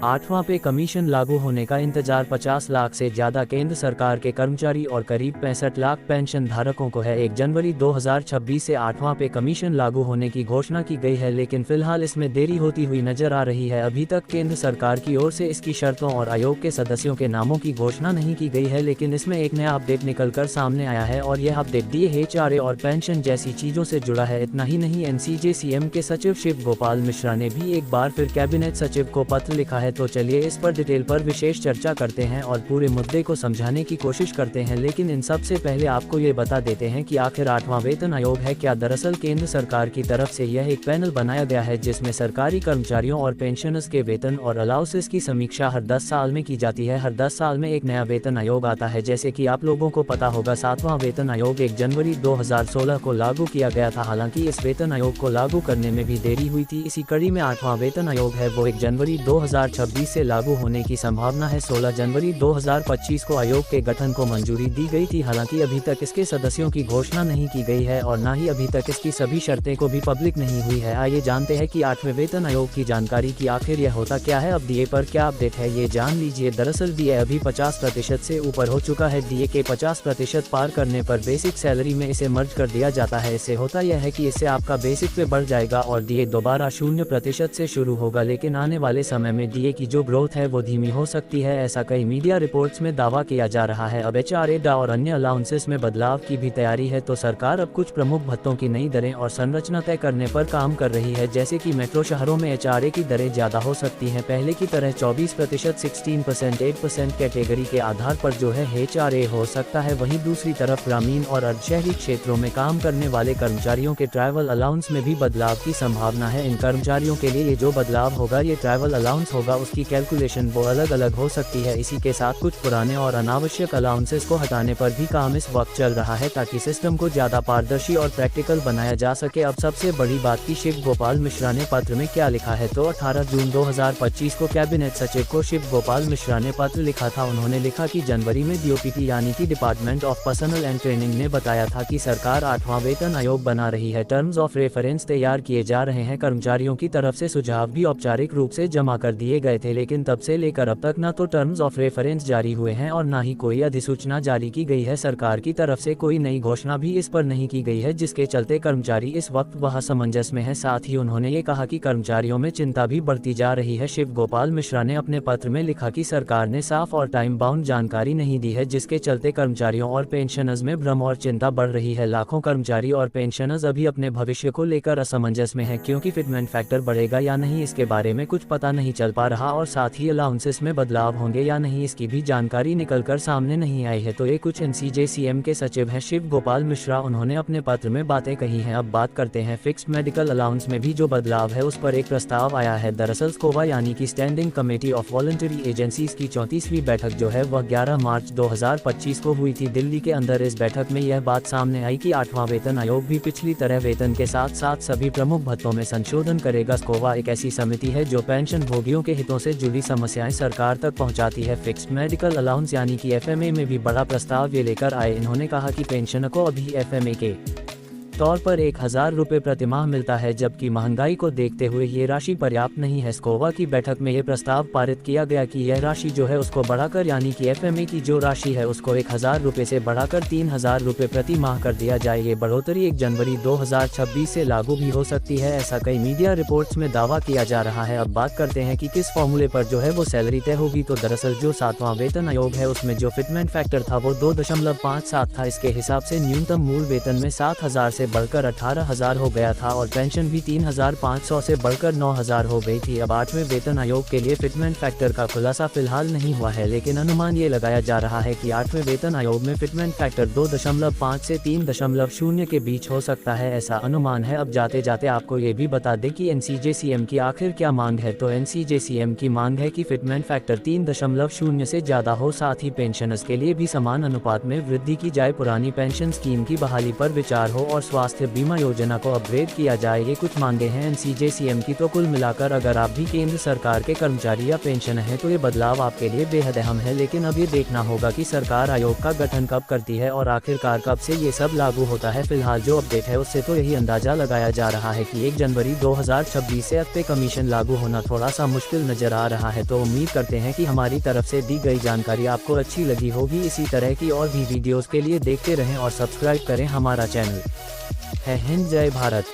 8वां पे कमीशन लागू होने का इंतजार। 50 लाख से ज्यादा केंद्र सरकार के कर्मचारी और करीब 65 लाख पेंशन धारकों को है। 1 जनवरी 2026 से 8वां पे कमीशन लागू होने की घोषणा की गई है, लेकिन फिलहाल इसमें देरी होती हुई नजर आ रही है। अभी तक केंद्र सरकार की ओर से इसकी शर्तों और आयोग के सदस्यों के नामों की घोषणा नहीं की गई है, लेकिन इसमें एक नया अपडेट निकलकर सामने आया है और यह अपडेट DA और पेंशन जैसी चीजों से जुड़ा है। इतना ही नहीं, NCJCM के सचिव शिव गोपाल मिश्रा ने भी एक बार फिर कैबिनेट सचिव को पत्र लिखा है। तो चलिए इस पर डिटेल पर विशेष चर्चा करते हैं और पूरे मुद्दे को समझाने की कोशिश करते हैं। लेकिन इन सब से पहले आपको ये बता देते हैं कि आखिर 8वां वेतन आयोग है क्या। दरअसल केंद्र सरकार की तरफ से यह एक पैनल बनाया गया है जिसमें सरकारी कर्मचारियों और पेंशनर्स के वेतन और अलाउंसेस की समीक्षा हर 10 साल में की जाती है। हर 10 साल में एक नया वेतन आयोग आता है। जैसे कि आप लोगों को पता होगा, 7वां वेतन आयोग 1 जनवरी 2016 को लागू किया गया था। हालांकि इस वेतन आयोग को लागू करने में भी देरी हुई थी। इसी कड़ी में 8वां वेतन आयोग है वो 1 जनवरी 2026 से लागू होने की संभावना है। 16 जनवरी 2025 को आयोग के गठन को मंजूरी दी गई थी। हालांकि अभी तक इसके सदस्यों की घोषणा नहीं की गई है और न ही अभी तक इसकी सभी शर्तें को भी पब्लिक नहीं हुई है। आइए जानते हैं कि 8वें वेतन आयोग की जानकारी की आखिर यह होता क्या है। अब DA पर क्या अपडेट है ये जान लीजिए। दरअसल DA अभी 50% से ऊपर हो चुका है। DA के 50% पार करने पर बेसिक सैलरी में इसे मर्ज कर दिया जाता है। इससे होता यह है कि इससे आपका बेसिक पे बढ़ जाएगा और DA दोबारा 0% से शुरू होगा। लेकिन आने वाले समय में DA की जो ग्रोथ है वो धीमी हो सकती है, ऐसा कई मीडिया रिपोर्ट्स में दावा किया जा रहा है। अब HRA और अन्य अलाउंसेस में बदलाव की भी तैयारी है। तो सरकार अब कुछ प्रमुख भत्तों की नई दरें और संरचना तय करने पर काम कर रही है। जैसे कि मेट्रो शहरों में HRA की दरें ज्यादा हो सकती हैं। पहले की तरह 24%, 16%, 8% कैटेगरी के आधार पर जो है HRA हो सकता है। वहीं दूसरी तरफ ग्रामीण और अर्धशहरी क्षेत्रों में काम करने वाले कर्मचारियों के ट्रैवल अलाउंस में भी बदलाव की संभावना है। इन कर्मचारियों के लिए ये जो बदलाव होगा, ये ट्रैवल अलाउंस होगा, उसकी कैलकुलेशन वो अलग अलग हो सकती है। इसी के साथ कुछ पुराने और अनावश्यक अलाउंसेस को हटाने पर भी काम इस वक्त चल रहा है ताकि सिस्टम को ज्यादा पारदर्शी और प्रैक्टिकल बनाया जा सके। अब सबसे बड़ी बात की शिव गोपाल मिश्रा ने पत्र में क्या लिखा है। तो 18 जून 2025 को कैबिनेट सचिव को शिव गोपाल मिश्रा ने पत्र लिखा था। उन्होंने लिखा कि जनवरी में DOPT यानी कि department of personal and training ने बताया था कि सरकार 8वां वेतन आयोग बना रही है। टर्म्स ऑफ रेफरेंस तैयार किए जा रहे हैं। कर्मचारियों की तरफ से सुझाव भी औपचारिक रूप से जमा कर दिए गए थे, लेकिन तब से लेकर अब तक न तो टर्म्स ऑफ रेफरेंस जारी हुए हैं और न ही कोई अधिसूचना जारी की गई है। सरकार की तरफ से कोई नई घोषणा भी इस पर नहीं की गई है, जिसके चलते कर्मचारी इस वक्त वह असमंजस में है। साथ ही उन्होंने ये कहा कि कर्मचारियों में चिंता भी बढ़ती जा रही है। शिव गोपाल मिश्रा ने अपने पत्र में लिखा कि सरकार ने साफ और टाइम बाउंड जानकारी नहीं दी है, जिसके चलते कर्मचारियों और पेंशनर्स में भ्रम और चिंता बढ़ रही है। लाखों कर्मचारी और पेंशनर्स अभी अपने भविष्य को लेकर असमंजस में है, क्योंकि फिटमेंट फैक्टर बढ़ेगा या नहीं इसके बारे में कुछ पता नहीं चल पा रहा और साथ ही अलाउंसेस में बदलाव होंगे या नहीं इसकी भी जानकारी निकलकर सामने नहीं आई है। तो ये कुछ NCJCM के सचिव हैं शिव गोपाल मिश्रा, उन्होंने अपने पत्र में बातें कही हैं। अब बात करते हैं फिक्स्ड मेडिकल अलाउंस में भी जो बदलाव है उस पर एक प्रस्ताव आया है। दरअसल स्कोवा यानी कि standing committee of voluntary agencies की 34वीं बैठक जो है वह 11 मार्च 2025 को हुई थी दिल्ली के अंदर। इस बैठक में यह बात सामने आई कि 8वां वेतन आयोग भी पिछली तरह वेतन के साथ साथ सभी प्रमुख भत्तों में संशोधन करेगा। स्कोवा एक ऐसी समिति है जो पेंशन भोगियों के हितों से जुड़ी समस्याएं सरकार तक पहुंचाती है। फिक्स्ड मेडिकल अलाउंस यानी कि FMA में भी बड़ा प्रस्ताव ये लेकर आए। इन्होंने कहा कि पेंशनर को अभी FMA के तौर पर 1000 रुपये प्रतिमाह मिलता है, जबकि महंगाई को देखते हुए ये राशि पर्याप्त नहीं है। स्कोवा की बैठक में ये प्रस्ताव पारित किया गया कि यह राशि जो है उसको बढ़ाकर यानी कि FMA की जो राशि है उसको 1000 रुपये से बढ़ाकर 3000 रुपये प्रति माह कर दिया जाए। ये बढ़ोतरी 1 जनवरी 2026 से लागू भी हो सकती है, ऐसा कई मीडिया रिपोर्ट्स में दावा किया जा रहा है। अब बात करते हैं कि किस फॉर्मूले पर जो है वो सैलरी तय होगी। तो दरअसल जो 7वां वेतन आयोग है उसमें जो फिटमेंट फैक्टर था वो 2.57 था। इसके हिसाब से न्यूनतम मूल वेतन में 7000 से बढ़कर 18000 हो गया था और पेंशन भी 3500 से बढ़कर 9000 हो गई थी। अब 8वें वेतन आयोग के लिए फिटमेंट फैक्टर का खुलासा फिलहाल नहीं हुआ है, लेकिन अनुमान ये लगाया जा रहा है कि 8वें वेतन आयोग में फिटमेंट फैक्टर 2.5 से 3.0 के बीच हो सकता है, ऐसा अनुमान है। अब जाते जाते आपको ये भी बता दें कि NCJCM की आखिर क्या मांग है। तो NCJCM की मांग है कि फिटमेंट फैक्टर 3.0 से ज्यादा हो, साथ ही पेंशनर्स के लिए भी समान अनुपात में वृद्धि की जाए, पुरानी पेंशन स्कीम की बहाली पर विचार हो और स्वास्थ्य बीमा योजना को अपग्रेड किया जाए, ये कुछ मांगे हैं एनसीजे-सीएम की। तो कुल मिलाकर अगर आप भी केंद्र सरकार के कर्मचारी या पेंशन हैं तो ये बदलाव आपके लिए बेहद अहम है, लेकिन अब ये देखना होगा कि सरकार आयोग का गठन कब करती है और आखिरकार कब से ये सब लागू होता है। फिलहाल जो अपडेट है उससे तो यही अंदाजा लगाया जा रहा है कि 1 जनवरी 2026 से पे कमीशन लागू होना थोड़ा सा मुश्किल नजर आ रहा है। तो उम्मीद करते हैं कि हमारी तरफ से दी गई जानकारी आपको अच्छी लगी होगी। इसी तरह की और भी वीडियोस के लिए देखते रहें और सब्सक्राइब करें हमारा चैनल है हिंद। जय भारत।